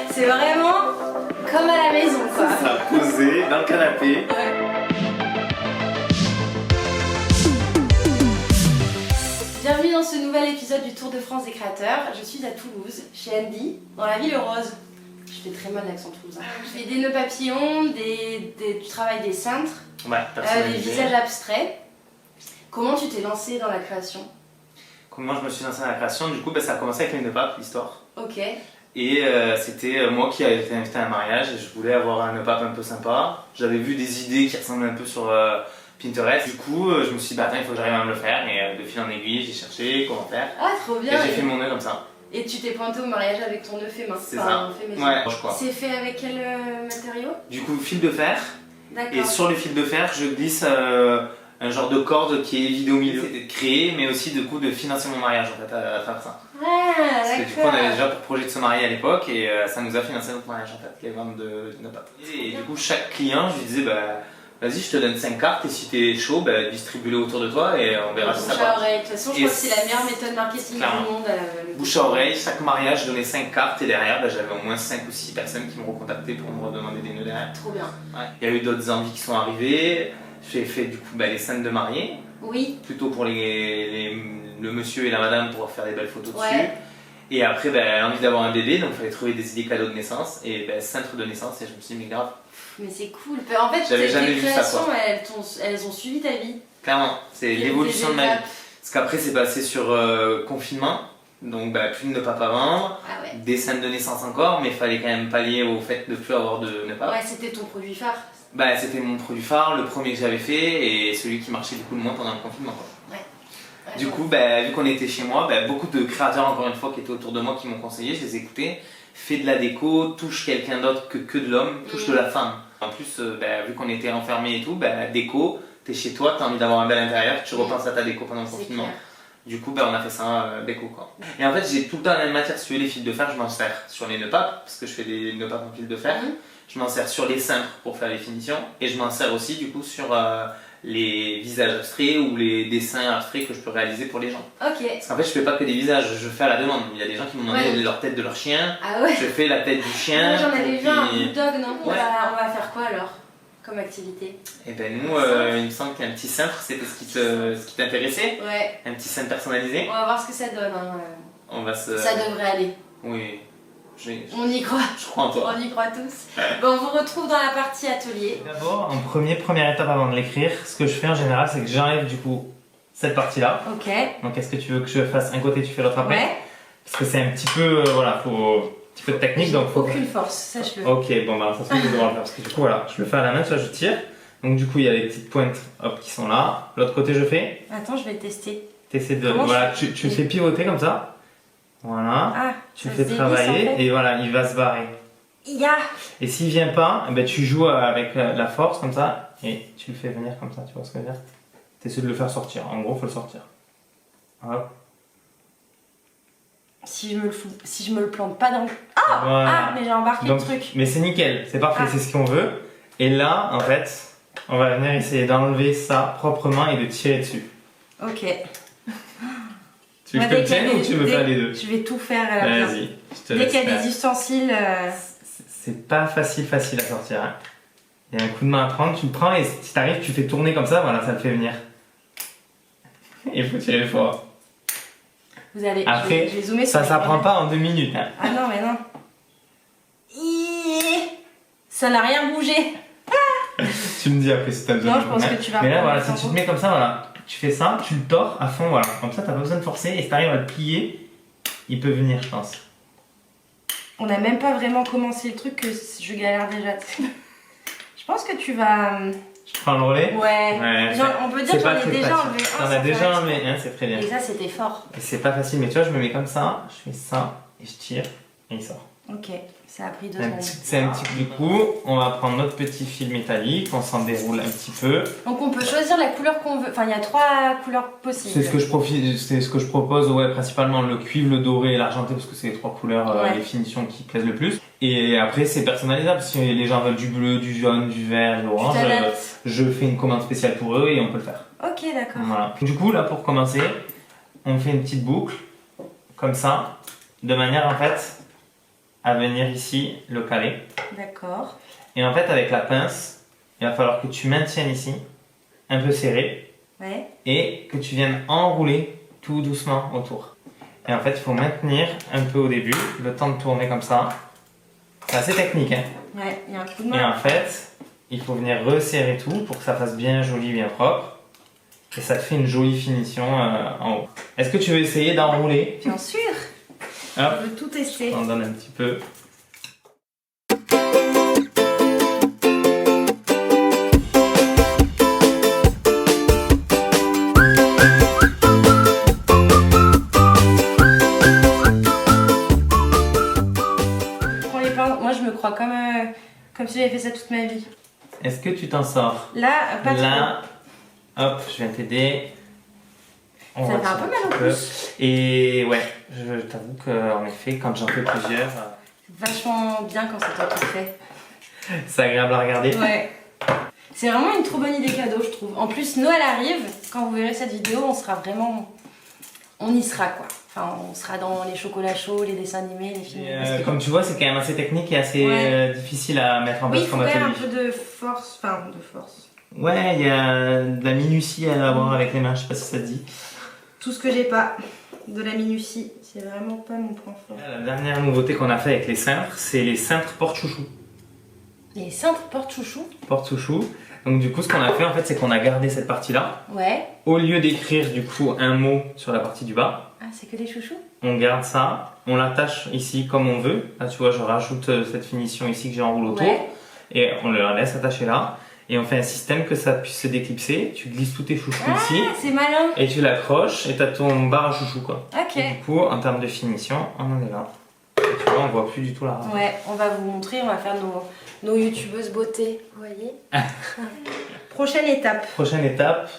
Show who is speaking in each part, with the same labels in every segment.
Speaker 1: C'est vraiment comme à la maison, quoi.
Speaker 2: Ça, posé dans le canapé.
Speaker 1: Ouais. Bienvenue dans ce nouvel épisode du Tour de France des créateurs. Je suis à Toulouse, chez Andy, dans la ville rose. Je fais très mal l'accent toulousain. Je fais des nœuds papillons, du travail des cintres,
Speaker 2: Ouais,
Speaker 1: des visages abstraits. Comment tu t'es lancée dans la création?
Speaker 2: Comment je me suis lancé dans la création? Du coup, ça a commencé avec les nœuds papes, l'histoire.
Speaker 1: Ok.
Speaker 2: Et c'était moi qui avais été invité à un mariage et je voulais avoir un nœud pape un peu sympa. J'avais vu des idées qui ressemblaient un peu sur Pinterest. Du coup, je me suis dit, bah attends, il faut que j'arrive à me le faire. Et de fil en aiguille, j'ai cherché comment faire.
Speaker 1: Ah, trop bien.
Speaker 2: Et j'ai fait mon nœud comme ça.
Speaker 1: Et tu t'es pointé au mariage avec ton nœud fait main.
Speaker 2: C'est ça.
Speaker 1: Fait maison.
Speaker 2: Ouais, je crois.
Speaker 1: C'est fait avec quel matériau?
Speaker 2: Du coup, fil de fer.
Speaker 1: D'accord.
Speaker 2: Et sur le fil de fer, je glisse un genre de corde qui est vidé au milieu. C'était de créer, mais aussi du coup de financer mon mariage en fait à travers ça.
Speaker 1: Ah,
Speaker 2: Parce que du coup, on
Speaker 1: d'accord.
Speaker 2: avait déjà pour projet de se marier à l'époque et ça nous a financé notre mariage en fait, les ventes de nœuds papes. Et du coup, chaque client, je lui disais, bah vas-y, je te donne 5 cartes et si t'es chaud, bah, distribue-le autour de toi et on verra si ça
Speaker 1: Bouche à
Speaker 2: va.
Speaker 1: oreille. De toute façon, je
Speaker 2: Et
Speaker 1: crois que c'est la meilleure méthode marketing
Speaker 2: clairement.
Speaker 1: du monde. Le
Speaker 2: Bouche à oreille, chaque mariage, je donnais 5 cartes et derrière, bah, j'avais au moins 5 ou 6 personnes qui me recontactaient pour me redemander des nœuds derrière.
Speaker 1: Trop bien.
Speaker 2: Ouais. Il y a eu d'autres envies qui sont arrivées. J'ai fait du coup les scènes de mariée,
Speaker 1: Oui.
Speaker 2: plutôt pour le monsieur et la madame pour faire des belles photos dessus.
Speaker 1: Ouais.
Speaker 2: Et après, l'envie d'avoir un bébé, donc il fallait trouver des idées cadeaux de naissance et cintre de naissance. Et je me suis dit, mais grave,
Speaker 1: Mais c'est cool. En fait,
Speaker 2: J'avais
Speaker 1: tes
Speaker 2: jamais vu ça,
Speaker 1: créations,
Speaker 2: quoi.
Speaker 1: elles ont suivi ta vie.
Speaker 2: clairement, c'est
Speaker 1: Il y a
Speaker 2: l'évolution
Speaker 1: des
Speaker 2: de ma vie.
Speaker 1: étapes.
Speaker 2: Parce qu'après, c'est passé sur confinement, donc plus de ne pas vendre,
Speaker 1: Ah ouais.
Speaker 2: des scènes de naissance encore, mais il fallait quand même pallier au fait de ne plus avoir de ne pas.
Speaker 1: Ouais, c'était ton produit phare.
Speaker 2: C'était mon produit phare, le premier que j'avais fait et celui qui marchait du coup le moins pendant le confinement. Quoi.
Speaker 1: Ouais,
Speaker 2: Du coup, vu qu'on était chez moi, beaucoup de créateurs, encore une fois, qui étaient autour de moi, qui m'ont conseillé, je les écoutais. Fais de la déco, touche quelqu'un d'autre que de l'homme, touche de la femme. En plus, vu qu'on était enfermés et tout, déco, t'es chez toi, t'as envie d'avoir un bel intérieur, tu repenses à ta déco pendant le
Speaker 1: c'est
Speaker 2: confinement.
Speaker 1: clair.
Speaker 2: Du coup, on a fait ça déco quoi. Et en fait, j'ai tout le temps la même matière. Si tu veux, les fils de fer, je m'en sers sur les nœuds papes, parce que je fais des nœuds papes en fil de fer.
Speaker 1: Mhm.
Speaker 2: Je m'en sers sur les cintres pour faire les finitions, et je m'en sers aussi du coup sur les visages abstraits ou les dessins abstraits que je peux réaliser pour les gens.
Speaker 1: Ok.
Speaker 2: Parce qu'en fait, je fais pas que des visages, je fais à la demande. Il y a des gens qui m'ont demandé
Speaker 1: Ouais.
Speaker 2: leur tête de leur chien,
Speaker 1: Ah ouais.
Speaker 2: je fais la tête du chien.
Speaker 1: Moi, j'en avais vu un
Speaker 2: puis-
Speaker 1: bulldog, non?
Speaker 2: Ouais.
Speaker 1: On va faire quoi alors comme activité?
Speaker 2: Et nous, il me semble qu'un petit cintre, c'était ce qui t'intéressait.
Speaker 1: Ouais.
Speaker 2: Un petit cintre personnalisé.
Speaker 1: On va voir ce que ça donne. Hein.
Speaker 2: On va se.
Speaker 1: Ça devrait aller.
Speaker 2: Oui.
Speaker 1: On y croit.
Speaker 2: Je crois en toi.
Speaker 1: On y croit tous. Bon, on vous retrouve dans la partie atelier.
Speaker 3: D'abord, première étape avant de l'écrire, ce que je fais en général, c'est que j'enlève du coup cette partie-là.
Speaker 1: Ok.
Speaker 3: Donc, est-ce que tu veux que je fasse un côté, tu fais l'autre après?
Speaker 1: Ouais.
Speaker 3: Parce que c'est un petit peu, faut un petit peu de technique, donc faut.
Speaker 1: Aucune force, sache-le.
Speaker 3: Ok, bon, ça se fait, je vais devoir le faire parce que du coup, voilà, je le fais à la main, tu vois, je tire. Donc, du coup, il y a les petites pointes, hop, qui sont là. L'autre côté, je fais.
Speaker 1: Attends, je vais tester.
Speaker 3: T'essaies de,
Speaker 1: Comment
Speaker 3: voilà,
Speaker 1: je-
Speaker 3: tu le fais pivoter comme ça. Voilà.
Speaker 1: Ah,
Speaker 3: Tu
Speaker 1: ça
Speaker 3: le fais
Speaker 1: se dévisse,
Speaker 3: travailler
Speaker 1: en fait.
Speaker 3: et voilà, il va se barrer.
Speaker 1: Ya.
Speaker 3: Et s'il vient pas, tu joues avec la force comme ça et tu le fais venir comme ça, tu vois ce que je veux dire? Tu essaies de le faire sortir, en gros, faut le sortir. Hop.
Speaker 1: Si je me le plante pas dans le... Ah,
Speaker 3: Voilà.
Speaker 1: mais j'ai embarqué
Speaker 3: Donc,
Speaker 1: le truc.
Speaker 3: mais c'est nickel, c'est parfait,
Speaker 1: Ah.
Speaker 3: c'est ce qu'on veut. Et là, en fait, on va venir essayer d'enlever ça proprement et de tirer dessus.
Speaker 1: Ok.
Speaker 3: Tu veux que je te le tienne ou tu veux faire les deux?
Speaker 1: Je vais tout faire à la place.
Speaker 3: Vas-y, je te
Speaker 1: Dès
Speaker 3: laisse
Speaker 1: qu'il y a
Speaker 3: faire.
Speaker 1: des ustensiles...
Speaker 3: C'est pas facile à sortir. Hein. Il y a un coup de main à prendre, tu le prends et si t'arrives, tu fais tourner comme ça, voilà, ça le fait venir. Il faut tirer fort.
Speaker 1: Vous allez...
Speaker 3: Après,
Speaker 1: je vais zoomer sur
Speaker 3: ça
Speaker 1: les-
Speaker 3: prend pas en 2 minutes. Hein.
Speaker 1: Ah non, mais non. Ça n'a rien bougé.
Speaker 3: Tu me dis après si t'as besoin
Speaker 1: Non,
Speaker 3: de
Speaker 1: je pense
Speaker 3: tourner.
Speaker 1: que tu vas
Speaker 3: Mais là,
Speaker 1: reprendre
Speaker 3: voilà,
Speaker 1: le
Speaker 3: si tu te
Speaker 1: tempo.
Speaker 3: mets comme ça, voilà, tu fais ça, tu le tords à fond, voilà. Comme ça, t'as pas besoin de forcer et si t'arrives à le plier, il peut venir, je pense.
Speaker 1: On n'a même pas vraiment commencé le truc que je galère déjà. Je pense que tu vas...
Speaker 3: Je prends le relais.
Speaker 1: Ouais. Genre, on peut dire
Speaker 3: C'est
Speaker 1: que j'en
Speaker 3: pas
Speaker 1: ai
Speaker 3: très
Speaker 1: déjà
Speaker 3: facile.
Speaker 1: enlevé un.
Speaker 3: T'en
Speaker 1: ça
Speaker 3: as
Speaker 1: fait
Speaker 3: déjà
Speaker 1: un-
Speaker 3: enlevé un, c'est très bien.
Speaker 1: Et ça, c'était fort.
Speaker 3: Et c'est pas facile, mais tu vois, je me mets comme ça, je fais ça et je tire et il sort.
Speaker 1: Ok, ça a pris 2
Speaker 3: C'est un
Speaker 1: secondes.
Speaker 3: petit, c'est un petit du coup, on va prendre notre petit fil métallique, on s'en déroule un petit peu.
Speaker 1: Donc on peut choisir la couleur qu'on veut. Enfin, il y a 3 couleurs possibles.
Speaker 3: C'est ce que je propose, ouais, principalement le cuivre, le doré et l'argenté parce que c'est les 3 couleurs,
Speaker 1: Ouais.
Speaker 3: les finitions qui plaisent le plus. Et après c'est personnalisable, si les gens veulent du bleu, du jaune, du vert, de
Speaker 1: Tu
Speaker 3: l'orange,
Speaker 1: t'adaptes.
Speaker 3: je fais une commande spéciale pour eux et on peut le faire.
Speaker 1: Ok, d'accord.
Speaker 3: Voilà. Du coup là pour commencer, on fait une petite boucle, comme ça, de manière en fait à venir ici le caler.
Speaker 1: D'accord.
Speaker 3: Et en fait, avec la pince, il va falloir que tu maintiennes ici, un peu serré,
Speaker 1: Ouais.
Speaker 3: et que tu viennes enrouler tout doucement autour. Et en fait, il faut maintenir un peu au début, le temps de tourner comme ça. C'est assez technique, hein.
Speaker 1: Ouais, il y a un coup de
Speaker 3: Et
Speaker 1: main.
Speaker 3: en fait, il faut venir resserrer tout pour que ça fasse bien joli, bien propre. Et ça te fait une jolie finition en haut. Est-ce que tu veux essayer d'enrouler?
Speaker 1: Bien sûr.
Speaker 3: Hop,
Speaker 1: On veut tout tester.
Speaker 3: on donne un petit peu.
Speaker 1: Prends les pinces. Moi, je me crois comme si j'avais fait ça toute ma vie.
Speaker 3: Est-ce que tu t'en sors?
Speaker 1: Là, pas trop.
Speaker 3: Là, hop, je viens t'aider. On
Speaker 1: Ça
Speaker 3: va
Speaker 1: fait un peu
Speaker 3: tirer
Speaker 1: mal au pouce.
Speaker 3: Et ouais, je t'avoue qu'en effet, quand j'en fais plusieurs,
Speaker 1: C'est vachement bien quand c'est toi qui le fais.
Speaker 3: c'est agréable à regarder.
Speaker 1: Ouais. C'est vraiment une trop bonne idée cadeau, je trouve. En plus, Noël arrive. Quand vous verrez cette vidéo, on sera vraiment... On y sera, quoi. Enfin, on sera dans les chocolats chauds, les dessins animés, les films.
Speaker 3: Et, comme tu vois, c'est quand même assez technique et assez
Speaker 1: Ouais.
Speaker 3: difficile à mettre en
Speaker 1: Oui,
Speaker 3: place
Speaker 1: il faut
Speaker 3: comme
Speaker 1: quand même
Speaker 3: atelier.
Speaker 1: un peu de force. Enfin, de force.
Speaker 3: Ouais, il y a de la minutie à avoir avec les mains, je sais pas si ça te dit.
Speaker 1: Tout ce que j'ai pas. De la minutie. C'est vraiment pas mon point fort.
Speaker 3: La dernière nouveauté qu'on a fait avec les cintres, c'est les cintres porte-chouchou.
Speaker 1: Les cintres porte-chouchou.
Speaker 3: Porte-chouchou. Donc du coup, ce qu'on a fait en fait, c'est qu'on a gardé cette partie-là.
Speaker 1: Ouais.
Speaker 3: Au lieu d'écrire du coup un mot sur la partie du bas,
Speaker 1: Ah, c'est que des chouchous?
Speaker 3: on garde ça, on l'attache ici comme on veut. Là, tu vois, je rajoute cette finition ici que j'enroule autour.
Speaker 1: Ouais.
Speaker 3: Et on le laisse attacher là. Et on fait un système que ça puisse se déclipser. Tu glisses tous tes chouchous
Speaker 1: Ah,
Speaker 3: ici.
Speaker 1: c'est malin.
Speaker 3: Et tu l'accroches et t'as ton bar à chouchou quoi.
Speaker 1: Ok.
Speaker 3: Et du coup, en termes de finition, on en est là. Et tu vois, on voit plus du tout la rame.
Speaker 1: Ouais, on va vous montrer, on va faire nos youtubeuses beauté. Vous voyez? Prochaine étape.
Speaker 3: Prochaine étape,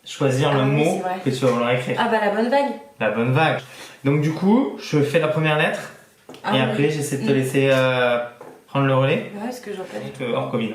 Speaker 3: choisir le
Speaker 1: Ah oui,
Speaker 3: mot
Speaker 1: c'est vrai.
Speaker 3: que tu vas vouloir écrire.
Speaker 1: Ah bah la bonne vague.
Speaker 3: La bonne vague. Donc du coup, je fais la première lettre.
Speaker 1: Ah
Speaker 3: et
Speaker 1: oui.
Speaker 3: après, j'essaie de te laisser prendre le relais.
Speaker 1: Ouais, ce que je vois pas du tout.
Speaker 3: Hors Covid.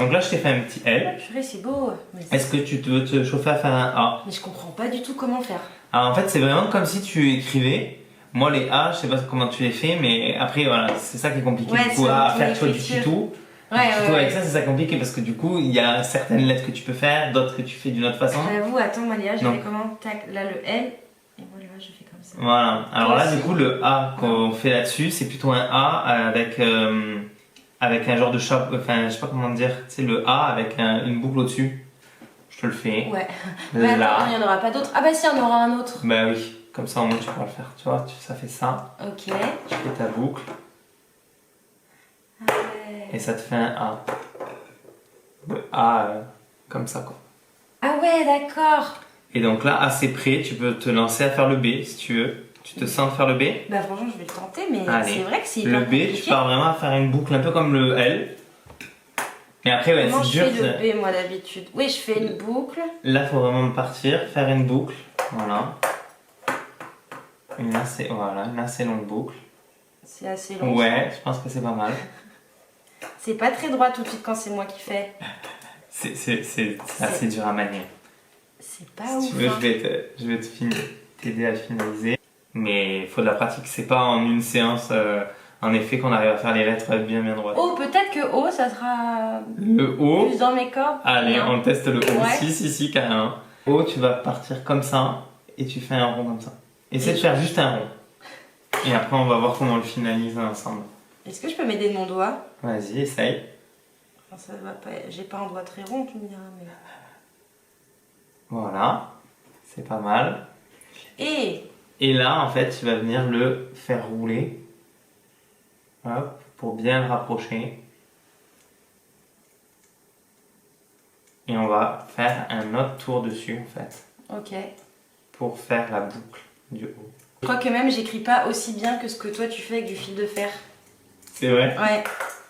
Speaker 3: Donc là, je t'ai fait un petit L.
Speaker 1: Purée, c'est beau. Mais,
Speaker 3: Est-ce que tu veux te chauffer à faire un A?
Speaker 1: mais je comprends pas du tout comment faire.
Speaker 3: Alors en fait, c'est vraiment comme si tu écrivais. Moi, les A, je sais pas comment tu les fais, mais après, voilà, c'est ça qui est compliqué.
Speaker 1: Ouais,
Speaker 3: du coup,
Speaker 1: c'est
Speaker 3: à
Speaker 1: ton
Speaker 3: faire toi du
Speaker 1: écriture.
Speaker 3: tuto.
Speaker 1: Ouais,
Speaker 3: Du tuto
Speaker 1: ouais,
Speaker 3: avec
Speaker 1: ouais.
Speaker 3: ça, c'est ça compliqué parce que du coup, il y a certaines lettres que tu peux faire, d'autres que tu fais d'une autre façon.
Speaker 1: J'avoue, attends, Malia, je
Speaker 3: Non.
Speaker 1: fais comment? Tac, là le L. Et moi, là, je fais comme ça.
Speaker 3: Voilà. Alors
Speaker 1: Toi
Speaker 3: là,
Speaker 1: aussi.
Speaker 3: du coup, le A qu'on fait là-dessus, c'est plutôt un A avec un genre de chapeau, enfin, je sais pas comment dire, c'est le A avec une boucle au-dessus. Je te le fais.
Speaker 1: Ouais. Mais attends,
Speaker 3: Là.
Speaker 1: il n'y en aura pas d'autres. Ah bah si, il y en aura un autre.
Speaker 3: Bah oui, comme ça au moins tu pourras le faire. Tu vois, ça fait ça.
Speaker 1: Ok.
Speaker 3: Tu fais ta boucle
Speaker 1: Ah ouais.
Speaker 3: et ça te fait un A. Le A comme ça quoi.
Speaker 1: Ah ouais, d'accord.
Speaker 3: Et donc là, assez près, tu peux te lancer à faire le B si tu veux. Tu te sens de faire le B?
Speaker 1: Bah franchement, je vais le tenter, mais
Speaker 3: Allez.
Speaker 1: c'est vrai que c'est
Speaker 3: Le
Speaker 1: hyper
Speaker 3: B,
Speaker 1: compliqué.
Speaker 3: tu pars vraiment à faire une boucle un peu comme le L. Mais après, ouais,
Speaker 1: Comment
Speaker 3: c'est
Speaker 1: je
Speaker 3: dur.
Speaker 1: fais le B, moi, d'habitude? Oui, je fais une boucle.
Speaker 3: Là, faut vraiment partir, faire une boucle. Voilà. Une assez, voilà, une assez longue boucle.
Speaker 1: C'est assez long.
Speaker 3: Ouais, je pense que c'est pas mal.
Speaker 1: C'est pas très droit tout de suite quand c'est moi qui fais.
Speaker 3: C'est assez dur à manier.
Speaker 1: C'est pas
Speaker 3: Si
Speaker 1: ouf.
Speaker 3: tu veux,
Speaker 1: hein.
Speaker 3: je vais t'aider à le finaliser. Mais il faut de la pratique. C'est pas en une séance, en effet, qu'on arrive à faire les lettres bien droites.
Speaker 1: Oh, peut-être que O, ça sera
Speaker 3: Le O.
Speaker 1: plus dans mes cordes.
Speaker 3: Allez,
Speaker 1: Non.
Speaker 3: on teste le O.
Speaker 1: Ouais.
Speaker 3: Si, carrément. O, tu vas partir comme ça et tu fais un rond comme ça. Essaie de faire juste un rond. Et après, on va voir comment on le finalise ensemble.
Speaker 1: Est-ce que je peux m'aider de mon doigt?
Speaker 3: Vas-y, essaye.
Speaker 1: Enfin, ça va pas. J'ai pas un doigt très rond, tu me diras. Mais...
Speaker 3: Voilà. C'est pas mal.
Speaker 1: Et
Speaker 3: Et là, en fait, tu vas venir le faire rouler. Hop, pour bien le rapprocher. Et on va faire un autre tour dessus, en fait,
Speaker 1: ok.
Speaker 3: pour faire la boucle du haut.
Speaker 1: Je crois que même j'écris pas aussi bien que ce que toi tu fais avec du fil de fer.
Speaker 3: C'est vrai?
Speaker 1: Ouais.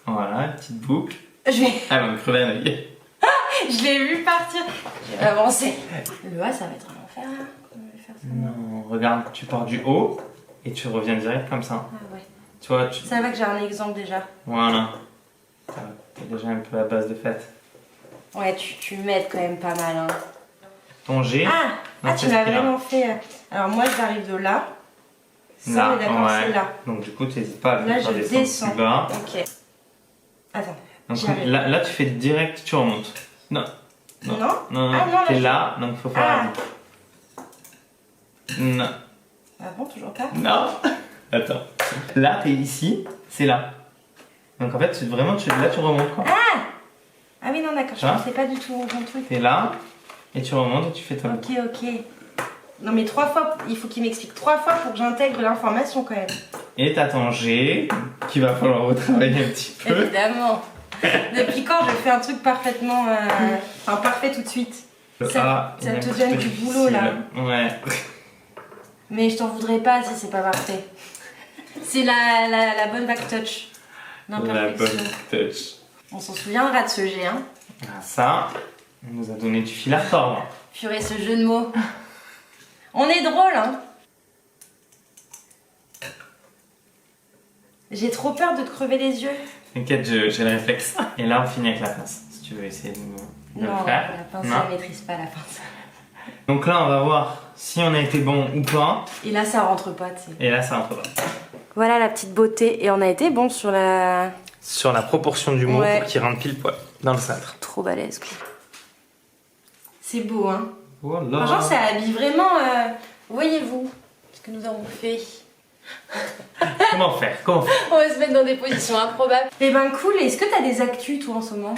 Speaker 3: Voilà, petite boucle.
Speaker 1: Je vais...
Speaker 3: Ah, elle va me crever un œil.
Speaker 1: Je l'ai vu partir. J'ai avancé. Le A, ça va être un enfer. Hein. Comment je vais faire ça?
Speaker 3: Non, regarde, tu pars du haut et tu reviens direct comme ça.
Speaker 1: Ah ouais.
Speaker 3: Tu vois, tu...
Speaker 1: Ça va que j'ai un exemple déjà.
Speaker 3: Voilà. T'as déjà un peu la base de fait.
Speaker 1: Ouais, tu m'aides quand même pas mal. Hein.
Speaker 3: Ton G.
Speaker 1: Ah,
Speaker 3: dans
Speaker 1: tu
Speaker 3: cette
Speaker 1: m'as
Speaker 3: spirale.
Speaker 1: vraiment fait. Alors moi, j'arrive de là. Ça, on est d'accord,
Speaker 3: ouais.
Speaker 1: c'est là.
Speaker 3: Donc du coup, tu n'hésites pas à
Speaker 1: Là,
Speaker 3: faire
Speaker 1: je
Speaker 3: descendre
Speaker 1: descends.
Speaker 3: plus bas.
Speaker 1: Ok. Attends.
Speaker 3: Donc
Speaker 1: J'y arrive.
Speaker 3: là, tu fais direct, tu remontes. Non.
Speaker 1: Non.
Speaker 3: Non,
Speaker 1: Ah, non,
Speaker 3: t'es
Speaker 1: là,
Speaker 3: là, donc il faut faire
Speaker 1: Ah.
Speaker 3: la boucle. Non.
Speaker 1: Ah bon, toujours pas.
Speaker 3: Non. Attends. Là, t'es ici, c'est là. Donc en fait, là, tu remontes quoi.
Speaker 1: Ah oui, non, d'accord, je
Speaker 3: Ça
Speaker 1: ne sais pas du tout mon truc.
Speaker 3: T'es là, et tu remontes et tu fais ta boucle.
Speaker 1: Ok. Non, mais 3 fois, il faut qu'il m'explique 3 fois pour que j'intègre l'information quand même.
Speaker 3: Et t'as ton G, qu'il va falloir retravailler un petit peu.
Speaker 1: Évidemment. Depuis quand je fais un truc parfaitement. Enfin, parfait tout de suite.
Speaker 3: Le
Speaker 1: Ça
Speaker 3: A,
Speaker 1: te
Speaker 3: il est un
Speaker 1: donne
Speaker 3: petit
Speaker 1: du
Speaker 3: peu
Speaker 1: boulot, là.
Speaker 3: difficile. Ouais.
Speaker 1: Mais je t'en voudrais pas si c'est pas parfait. C'est la bonne back touch.
Speaker 3: La
Speaker 1: D'imperfection.
Speaker 3: bonne touch.
Speaker 1: On s'en souviendra de ce G, hein.
Speaker 3: Ah, ça, on nous a donné du fil à retordre.
Speaker 1: Purée, ce jeu de mots. On est drôle, hein. J'ai trop peur de te crever les yeux.
Speaker 3: T'inquiète, j'ai le réflexe. Et là, on finit avec la pince, si tu veux essayer de le
Speaker 1: Non,
Speaker 3: faire.
Speaker 1: la pince,
Speaker 3: Non.
Speaker 1: elle maîtrise pas la pince.
Speaker 3: Donc là, on va voir si on a été bon ou pas.
Speaker 1: Et là, ça rentre pas, tu sais.
Speaker 3: Et là, ça rentre pas.
Speaker 1: Voilà la petite beauté. Et on a été bon sur la...
Speaker 3: Sur la proportion du mot
Speaker 1: Ouais.
Speaker 3: pour qu'il rentre pile poil dans le cintre.
Speaker 1: Trop balèze, quoi. C'est beau, hein.
Speaker 3: Voilà.
Speaker 1: Franchement, ça habille vraiment... Voyez-vous ce que nous avons fait.
Speaker 3: Comment faire? Comment faire?
Speaker 1: On va se mettre dans des positions improbables. Eh ben cool. Est-ce que t'as des actus, toi, en ce moment?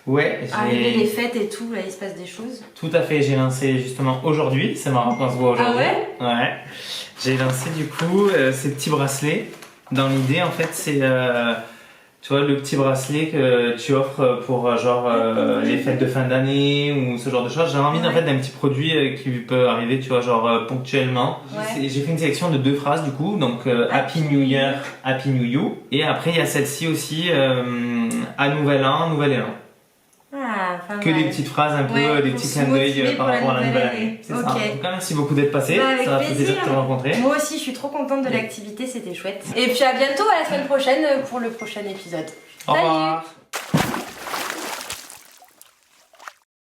Speaker 3: Ouais,
Speaker 1: Arriver les
Speaker 3: j'ai...
Speaker 1: fêtes et tout, là, il se passe des choses.
Speaker 3: Tout à fait, j'ai lancé justement aujourd'hui. C'est marrant qu'on se voit aujourd'hui.
Speaker 1: Ah ouais?
Speaker 3: Ouais. J'ai lancé du coup ces petits bracelets. Dans l'idée, en fait, c'est... tu vois, le petit bracelet que tu offres pour genre les fêtes de fin d'année ou ce genre de choses. J'avais envie en
Speaker 1: Ouais.
Speaker 3: fait d'un petit produit qui peut arriver, tu vois, genre ponctuellement.
Speaker 1: Ouais.
Speaker 3: J'ai fait une sélection de 2 phrases du coup, donc Happy New Year, Happy New You. Et après il y a celle-ci aussi, à Nouvel An, Nouvel Élan.
Speaker 1: Ah, pas
Speaker 3: Que
Speaker 1: mal.
Speaker 3: des petites phrases un peu,
Speaker 1: Ouais,
Speaker 3: des
Speaker 1: pour
Speaker 3: petits
Speaker 1: se
Speaker 3: clins d'œil
Speaker 1: motiver
Speaker 3: par
Speaker 1: pour la
Speaker 3: rapport à la
Speaker 1: nouvelle
Speaker 3: nouvelle année.
Speaker 1: année.
Speaker 3: C'est ça.
Speaker 1: Ok.
Speaker 3: En tout cas, merci beaucoup d'être passé.
Speaker 1: Bah, avec
Speaker 3: Ça m'a fait plaisir de te
Speaker 1: plaisir.
Speaker 3: rencontrer.
Speaker 1: Moi aussi, je suis trop contente de l'activité, c'était chouette. Et puis à bientôt, à la semaine prochaine pour le prochain épisode.
Speaker 3: Au
Speaker 1: Salut.
Speaker 3: revoir.